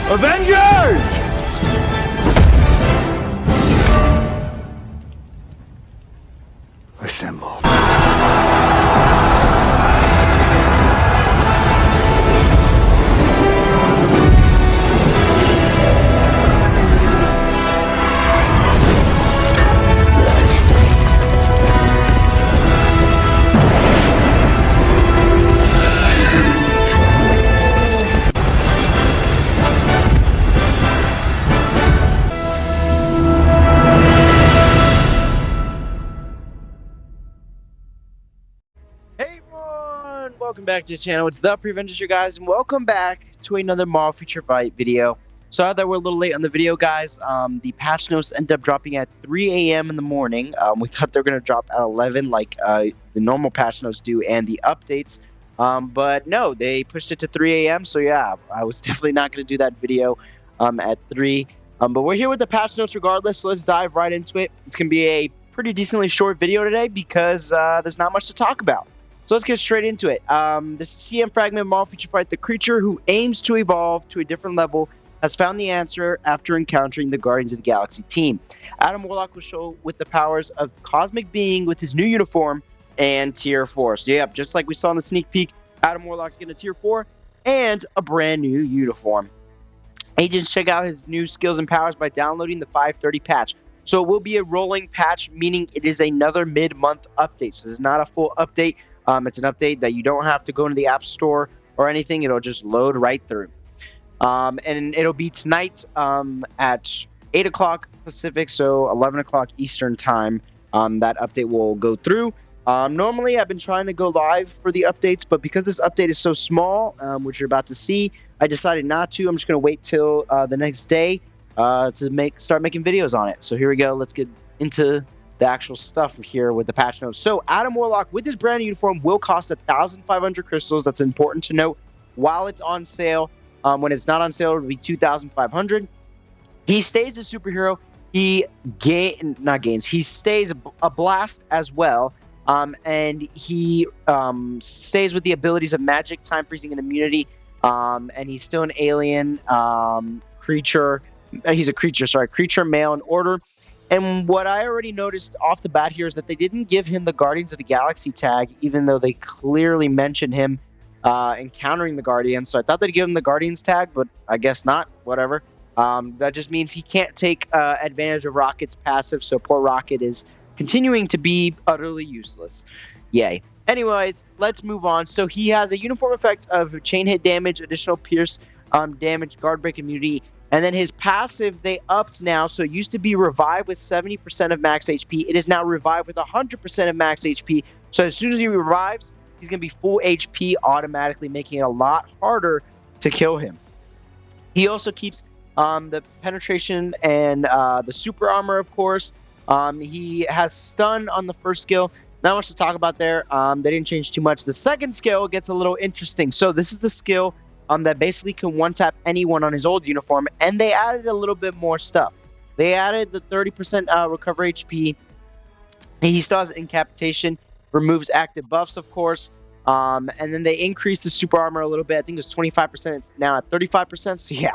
Avengers! Assemble. Hey everyone! Welcome back to the channel. It's the Prevengers here, guys, and welcome back to another Marvel Future Fight video. Sorry that we're a little late on the video, guys. The patch notes ended up dropping at 3 a.m. in the morning. We thought they were going to drop at 11 like the normal patch notes do and the updates. But no, they pushed it to 3 a.m. So yeah, I was definitely not going to do that video at 3. But we're here with the patch notes regardless, so let's dive right into it. It's going to be a pretty decently short video today because there's not much to talk about. So let's get straight into it. The CM fragment Marvel Future Fight, the creature who aims to evolve to a different level has found the answer after encountering the Guardians of the Galaxy team. Adam Warlock will show with the powers of cosmic being with his new uniform and tier 4. So yep, just like we saw in the sneak peek, Adam Warlock's getting a tier 4 and a brand new uniform. Agents, check out his new skills and powers by downloading the 530 patch. So it will be a rolling patch, meaning it is another mid-month update. So this is not a full update. It's an update that you don't have to go into the App Store or anything. It'll just load right through. And it'll be tonight at 8 o'clock Pacific, so 11 o'clock Eastern time. That update will go through. Normally, I've been trying to go live for the updates, but because this update is so small, which you're about to see, I decided not to. I'm just going to wait till the next day to start making videos on it. So here we go. Let's get into the actual stuff here with the patch notes. So Adam Warlock with his brand new uniform will cost 1,500 crystals. That's important to note while it's on sale. When it's not on sale, it'll be 2,500. He stays a superhero. He stays a blast as well. And he stays with the abilities of magic, time freezing, and immunity. And he's still an alien creature. He's a creature, sorry, creature, male, and order. And what I already noticed off the bat here is that they didn't give him the Guardians of the Galaxy tag, even though they clearly mentioned him encountering the Guardians. So I thought they'd give him the Guardians tag, but I guess not. Whatever. That just means he can't take advantage of Rocket's passive, so poor Rocket is continuing to be utterly useless. Yay. Anyways, let's move on. So he has a uniform effect of chain hit damage, additional pierce damage, guard break immunity, and then his passive, they upped now. So it used to be revive with 70% of max HP. It is now revive with 100% of max HP. So as soon as he revives, he's going to be full HP automatically, making it a lot harder to kill him. He also keeps the penetration and the super armor, of course. He has stun on the first skill. Not much to talk about there. They didn't change too much. The second skill gets a little interesting. So this is the skill that basically can one-tap anyone on his old uniform, and they added a little bit more stuff. They added the 30% recover HP. He still has incapacitation, removes active buffs, of course, and then they increased the super armor a little bit. I think it was 25%. It's now at 35%, so yeah.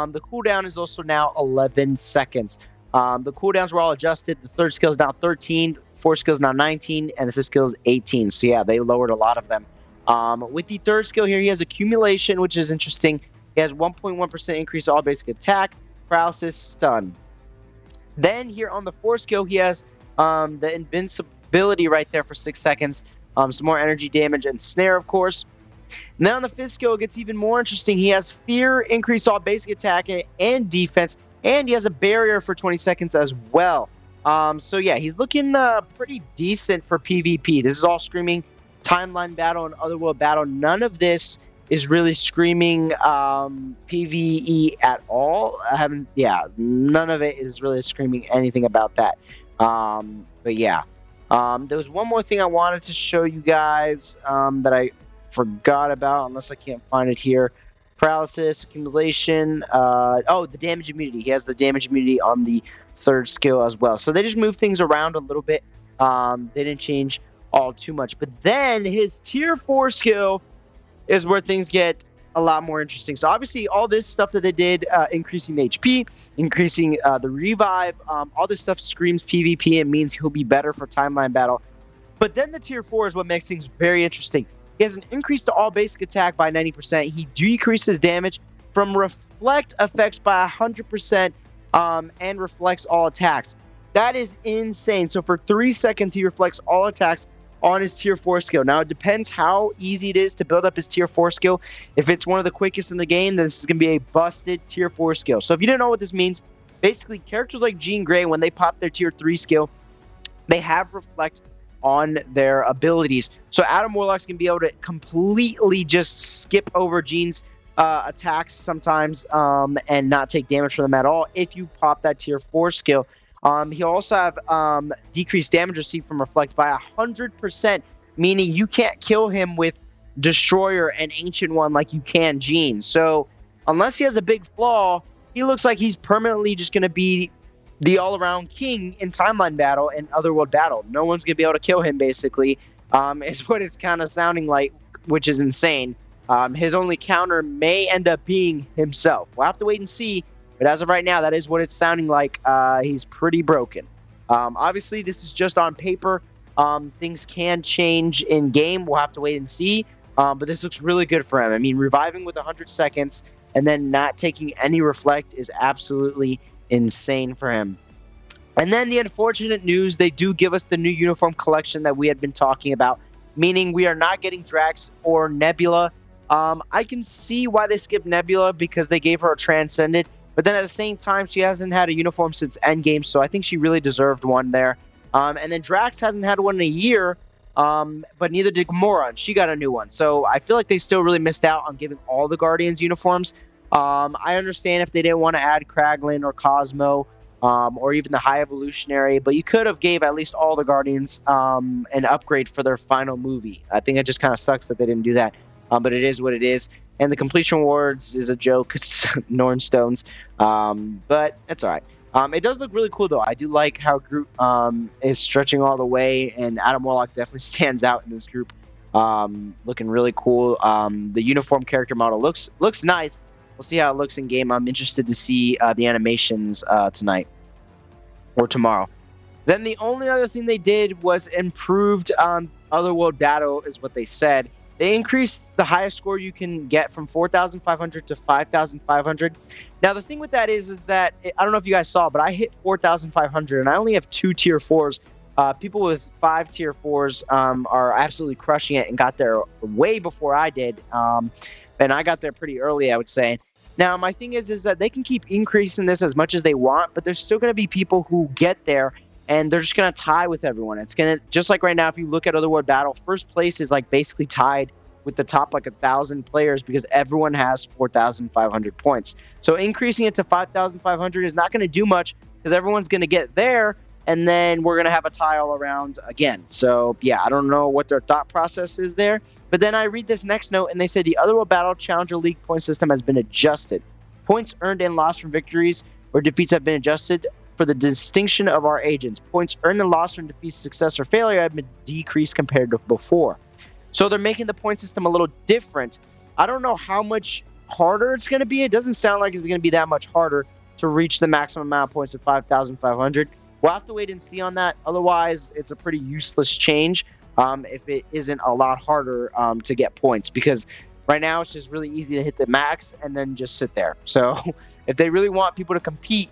The cooldown is also now 11 seconds. The cooldowns were all adjusted. The third skill is now 13, fourth skill is now 19, and the fifth skill is 18. So yeah, they lowered a lot of them. With the third skill here, he has accumulation, which is interesting. He has 1.1% increase all basic attack, paralysis, stun. Then here on the fourth skill, he has the invincibility right there for 6 seconds. Some more energy damage and snare, of course. And then on the fifth skill, it gets even more interesting. He has fear, increase all basic attack and defense, and he has a barrier for 20 seconds as well. So yeah, he's looking pretty decent for PvP. This is all screaming timeline battle and otherworld battle. None of this is really screaming PvE at all. None of it is really screaming anything about that. But yeah, there was one more thing I wanted to show you guys that I forgot about, unless I can't find it here. Paralysis, accumulation, the damage immunity. He has the damage immunity on the third skill as well. So they just moved things around a little bit. They didn't change all too much. But then his tier 4 skill is where things get a lot more interesting. So obviously all this stuff that they did, increasing the HP, increasing the revive, all this stuff screams PvP and means he'll be better for timeline battle. But then the tier 4 is what makes things very interesting. He has an increase to all basic attack by 90%. He decreases damage from reflect effects by 100%, and reflects all attacks. That is insane. So for 3 seconds, he reflects all attacks on his tier 4 skill. Now, it depends how easy it is to build up his tier 4 skill. If it's one of the quickest in the game, then this is going to be a busted tier 4 skill. So if you didn't know what this means, basically characters like Jean Grey, when they pop their tier 3 skill, they have reflect on their abilities. So Adam Warlock's going to be able to completely just skip over Jean's attacks sometimes, and not take damage from them at all if you pop that tier 4 skill. He'll also have decreased damage received from reflect by 100%, meaning you can't kill him with Destroyer and Ancient One like you can Jean. So unless he has a big flaw, he looks like he's permanently just going to be the all-around king in timeline battle and otherworld battle. No one's going to be able to kill him, basically, is what it's kind of sounding like, which is insane. His only counter may end up being himself. We'll have to wait and see, but as of right now, that is what it's sounding like. He's pretty broken. Obviously, this is just on paper. Things can change in game. We'll have to wait and see, but this looks really good for him. I mean, reviving with 100 seconds and then not taking any reflect is absolutely insane for him. And then the unfortunate news, they do give us the new uniform collection that we had been talking about, meaning we are not getting Drax or Nebula. I can see why they skipped Nebula because they gave her a Transcendent, but then at the same time, she hasn't had a uniform since Endgame, so I think she really deserved one there. And then Drax hasn't had one in a year, but neither did Gamora, and she got a new one. So I feel like they still really missed out on giving all the Guardians uniforms. I understand if they didn't want to add Kraglin or Cosmo, or even the High Evolutionary, but you could have gave at least all the Guardians an upgrade for their final movie. I think it just kind of sucks that they didn't do that, but it is what it is. And the completion rewards is a joke. It's Norn Stones, but it's all right. It does look really cool, though. I do like how Groot is stretching all the way, and Adam Warlock definitely stands out in this group, looking really cool. The uniform character model looks nice. We'll see how it looks in game. I'm interested to see the animations tonight or tomorrow. Then the only other thing they did was improved Otherworld battle, is what they said. They increased the highest score you can get from 4,500 to 5,500. Now, the thing with that is that, I don't know if you guys saw, but I hit 4,500, and I only have 2 tier 4s. People with 5 tier 4s are absolutely crushing it and got there way before I did. And I got there pretty early, I would say. Now, my thing is that they can keep increasing this as much as they want, but there's still going to be people who get there, and they're just going to tie with everyone. It's going to, just like right now, if you look at Otherworld Battle, first place is like basically tied with the top like 1,000 players because everyone has 4,500 points. So increasing it to 5,500 is not going to do much because everyone's going to get there, and then we're going to have a tie all around again. So, yeah, I don't know what their thought process is there. But then I read this next note, and they say the Otherworld Battle Challenger League point system has been adjusted. Points earned and lost from victories or defeats have been adjusted for the distinction of our agents. Points earned and lost from defeats, success, or failure have been decreased compared to before. So they're making the point system a little different. I don't know how much harder it's going to be. It doesn't sound like it's going to be that much harder to reach the maximum amount of points of 5,500. We'll have to wait and see on that. Otherwise, it's a pretty useless change if it isn't a lot harder to get points, because right now it's just really easy to hit the max and then just sit there. So if they really want people to compete,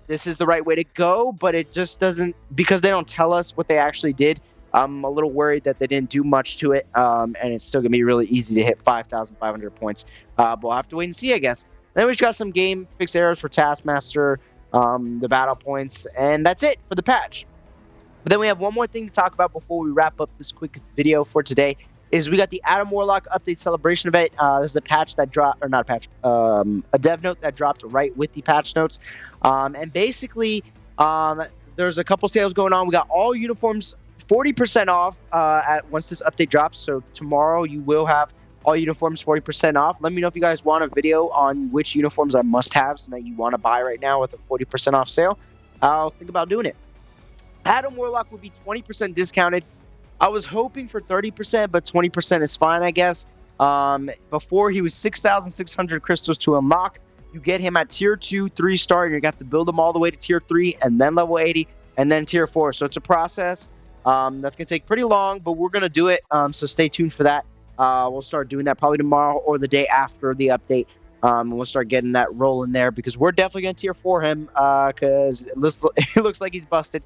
this is the right way to go, but it just doesn't, because they don't tell us what they actually did. I'm a little worried that they didn't do much to it, and it's still going to be really easy to hit 5,500 points. But we'll have to wait and see, I guess. Then we've got some game fix errors for Taskmaster, the battle points, and that's it for the patch. But then we have one more thing to talk about before we wrap up this quick video for today, is we got the Adam Warlock Update Celebration event. This is a patch that dropped, or not a patch, a dev note that dropped right with the patch notes. And basically, there's a couple sales going on. We got all uniforms 40% off once this update drops. So tomorrow you will have all uniforms 40% off. Let me know if you guys want a video on which uniforms are must-haves and that you want to buy right now with a 40% off sale. I'll think about doing it. Adam Warlock will be 20% discounted. I was hoping for 30%, but 20% is fine, I guess. Before he was 6,600 crystals to unlock. You get him at tier 2, 3-star, and you got to build him all the way to tier 3, and then level 80, and then tier 4. So it's a process that's going to take pretty long, but we're going to do it. So stay tuned for that. We'll start doing that probably tomorrow or the day after the update. We'll start getting that rolling there because we're definitely going to tier 4 him because it looks like he's busted.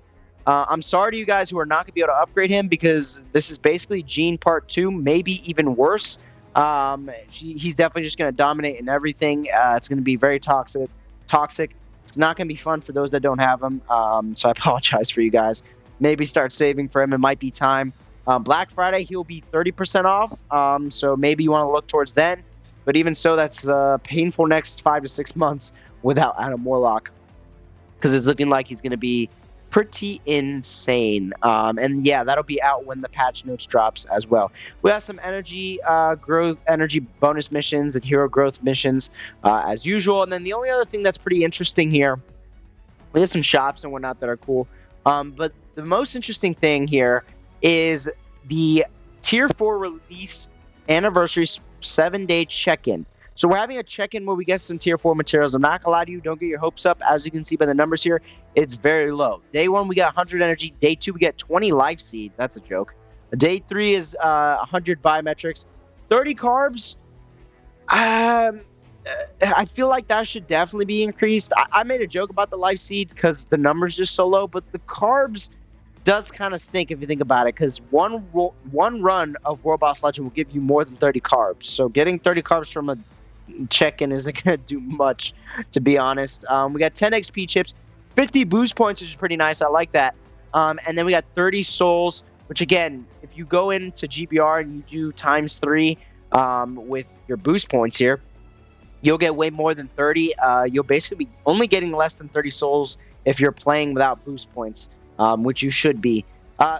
I'm sorry to you guys who are not going to be able to upgrade him because this is basically Gene Part 2, maybe even worse. He's definitely just going to dominate in everything. It's going to be very toxic. It's not going to be fun for those that don't have him. So I apologize for you guys. Maybe start saving for him. It might be time. Black Friday, he'll be 30% off. So maybe you want to look towards then. But even so, that's painful next 5 to 6 months without Adam Warlock because it's looking like he's going to be pretty insane. And yeah, that'll be out when the patch notes drops as well. We have some energy bonus missions and hero growth missions as usual. And then the only other thing that's pretty interesting here, we have some shops and whatnot that are cool. But the most interesting thing here is the tier 4 release anniversary 7-day check-in. So we're having a check-in where we get some tier 4 materials. I'm not gonna lie to you, don't get your hopes up. As you can see by the numbers here, it's very low. Day 1 we get 100 energy. Day 2 we get 20 life seed. That's a joke. Day 3 is 100 biometrics, 30 carbs. I feel like that should definitely be increased. I made a joke about the life seed because the number's just so low, but the carbs does kind of stink if you think about it, because one run of World Boss Legend will give you more than 30 carbs. So getting 30 carbs from a check-in isn't going to do much, to be honest. We got 10 XP chips, 50 boost points, which is pretty nice. I like that. And then we got 30 souls, which again, if you go into GBR and you do ×3 with your boost points here, you'll get way more than 30. You'll basically be only getting less than 30 souls if you're playing without boost points. Which you should be.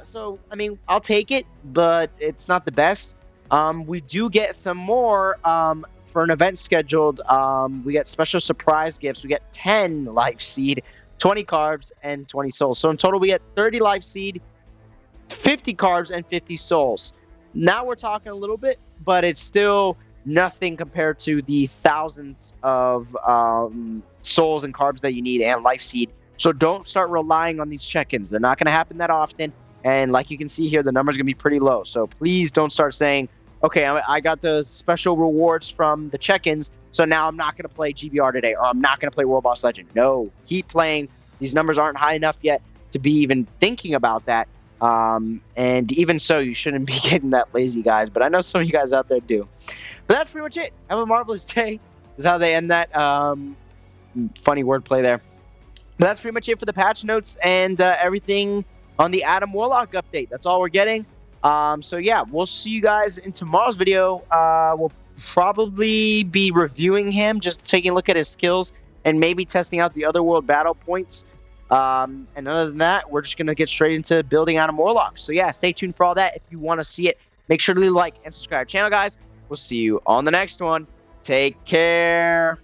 So, I mean, I'll take it, but it's not the best. We do get some more for an event scheduled. We get special surprise gifts. We get 10 life seed, 20 carbs, and 20 souls. So in total, we get 30 life seed, 50 carbs, and 50 souls. Now we're talking a little bit, but it's still nothing compared to the thousands of souls and carbs that you need and life seed. So don't start relying on these check-ins. They're not going to happen that often. And like you can see here, the number's going to be pretty low. So please don't start saying, okay, I got the special rewards from the check-ins, so now I'm not going to play GBR today, or I'm not going to play World Boss Legend. No, keep playing. These numbers aren't high enough yet to be even thinking about that. And even so, you shouldn't be getting that lazy, guys. But I know some of you guys out there do. But that's pretty much it. Have a marvelous day is how they end that. Funny wordplay there. But that's pretty much it for the patch notes and everything on the Adam Warlock update. That's all we're getting. So yeah, we'll see you guys in tomorrow's video. We'll probably be reviewing him, just taking a look at his skills and maybe testing out the other world battle points. And other than that, we're just going to get straight into building Adam Warlock. So yeah, stay tuned for all that. If you want to see it, make sure to leave a like and subscribe to our channel, guys. We'll see you on the next one. Take care.